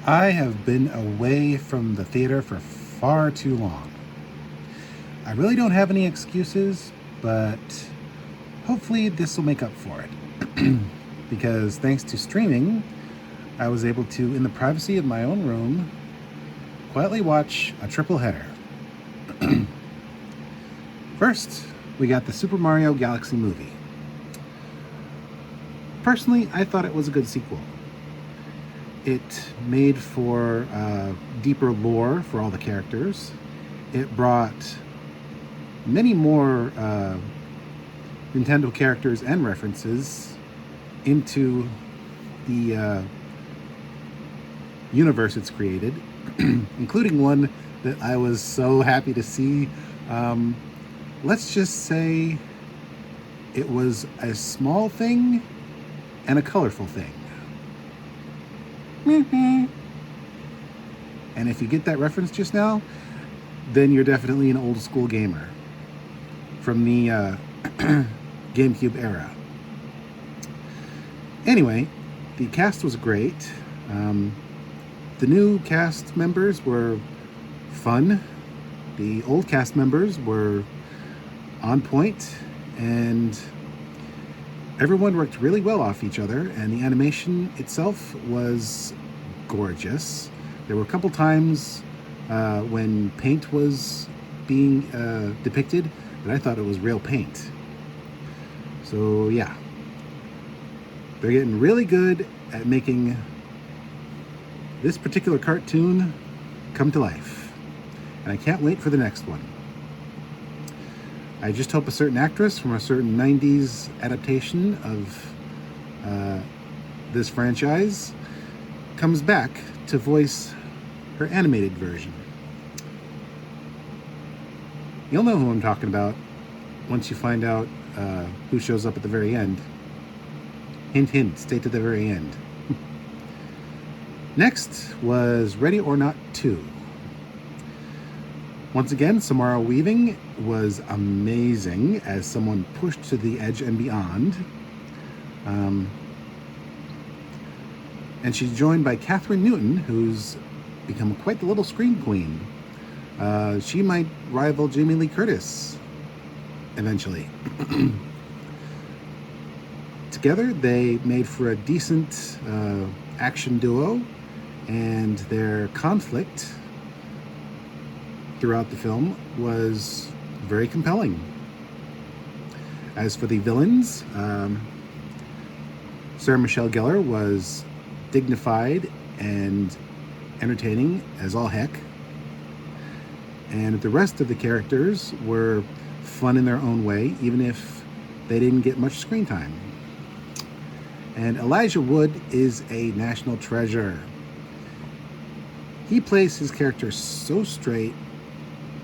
I have been away from the theater for far too long. I really don't have any excuses, but hopefully this will make up for it. Because thanks to streaming, I was able to, in the privacy of my own room, quietly watch a triple header. First, we got the Super Mario Galaxy movie. Personally, I thought it was a good sequel. It made for deeper lore for all the characters. It brought many more Nintendo characters and references into the universe it's created, including one that I was so happy to see. Let's just say it was a small thing and a colorful thing. And if you get that reference just now, then you're definitely an old school gamer from the GameCube era. Anyway, the cast was great. The new cast members were fun. The old cast members were on point, and everyone worked really well off each other, and the animation itself was gorgeous. There were a couple times when paint was being depicted that I thought it was real paint. So yeah, they're getting really good at making this particular cartoon come to life, and I can't wait for the next one. I just hope a certain actress from a certain 90s adaptation of this franchise comes back to voice her animated version. You'll know who I'm talking about once you find out who shows up at the very end. Hint, hint, stay to the very end. Next was Ready or Not 2. Once again, Samara Weaving was amazing as someone pushed to the edge and beyond. And she's joined by Catherine Newton, who's become quite the little screen queen. She might rival Jamie Lee Curtis eventually. Together, they made for a decent action duo, and their conflict throughout the film was very compelling. As for the villains, Sarah Michelle Gellar was dignified and entertaining as all heck. And the rest of the characters were fun in their own way, even if they didn't get much screen time. And Elijah Wood is a national treasure. He plays his character so straight,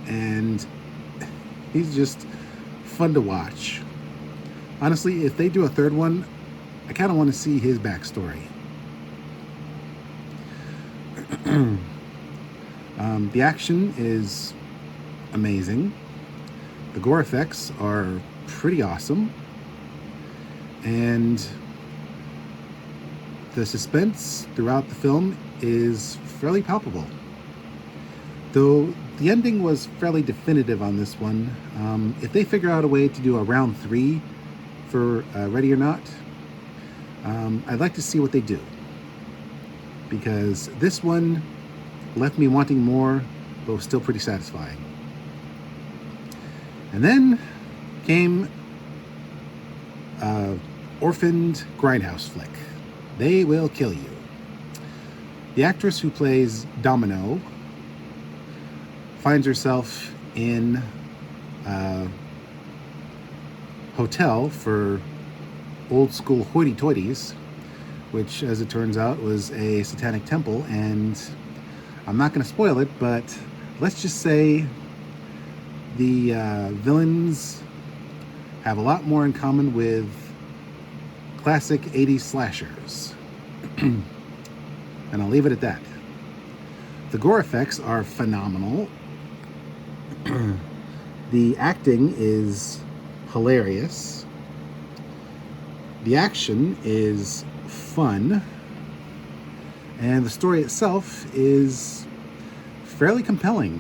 and he's just fun to watch. Honestly, if they do a third one, I kind of want to see his backstory. The action is amazing. The gore effects are pretty awesome. And the suspense throughout the film is fairly palpable. Though the ending was fairly definitive on this one. If they figure out a way to do a round 3 for Ready or Not, I'd like to see what they do. Because this one left me wanting more, but was still pretty satisfying. And then came orphaned grindhouse flick. They Will Kill You. The actress who plays Domino finds herself in a hotel for old school hoity-toities, which, as it turns out, was a satanic temple. And I'm not going to spoil it, but let's just say the villains have a lot more in common with classic 80s slashers. And I'll leave it at that. The gore effects are phenomenal. The acting is hilarious. The action is fun. And the story itself is fairly compelling.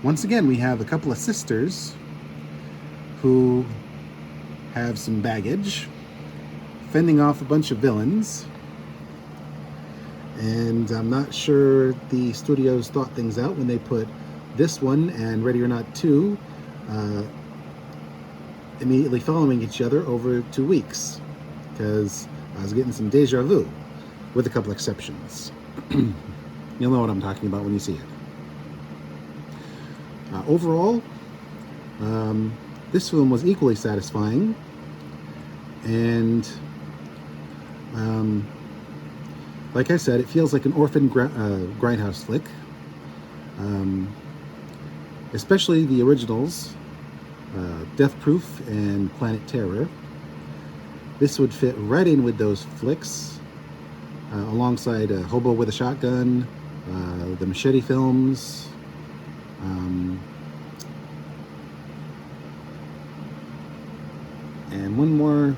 Once again, we have a couple of sisters who have some baggage, fending off a bunch of villains. And I'm not sure the studios thought things out when they put this one and Ready or Not 2 immediately following each other over 2 weeks, because I was getting some deja vu, with a couple exceptions. You'll know what I'm talking about when you see it. Overall, this film was equally satisfying, and like I said, it feels like an orphan grindhouse flick, especially the originals, Death Proof and Planet Terror. This would fit right in with those flicks, alongside Hobo with a Shotgun, the Machete films, and one more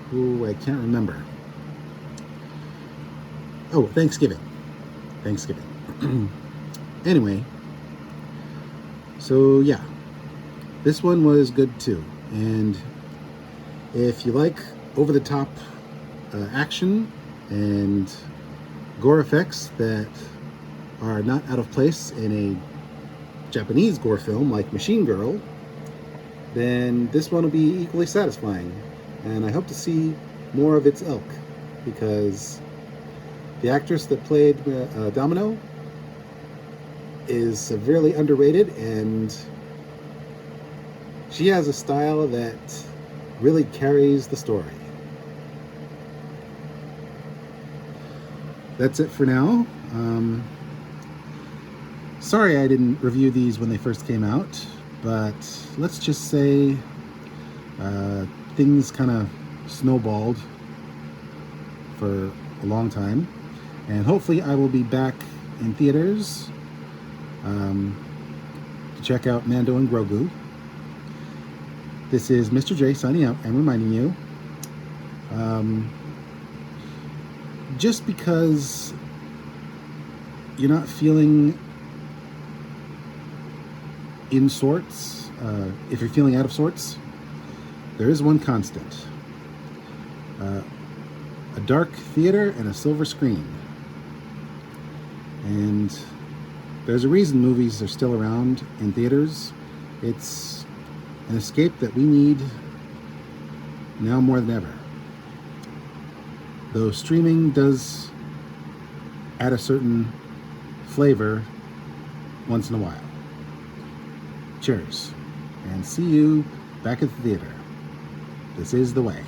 who I can't remember. Oh, Thanksgiving. Anyway, so yeah, this one was good too. And if you like over-the-top action and gore effects that are not out of place in a Japanese gore film like Machine Girl, then this one will be equally satisfying. And I hope to see more of its ilk, because the actress that played Domino is severely underrated, and she has a style that really carries the story. That's it for now. Sorry I didn't review these when they first came out, but let's just say things kind of snowballed for a long time, and hopefully I will be back in theaters to check out Mando and Grogu. This is Mr. J signing out and reminding you, just because you're not feeling in sorts, if you're feeling out of sorts, there is one constant: a dark theater and a silver screen. And there's a reason movies are still around in theaters. It's an escape that we need now more than ever. Though streaming does add a certain flavor once in a while. Cheers, and see you back at the theater. This is the way.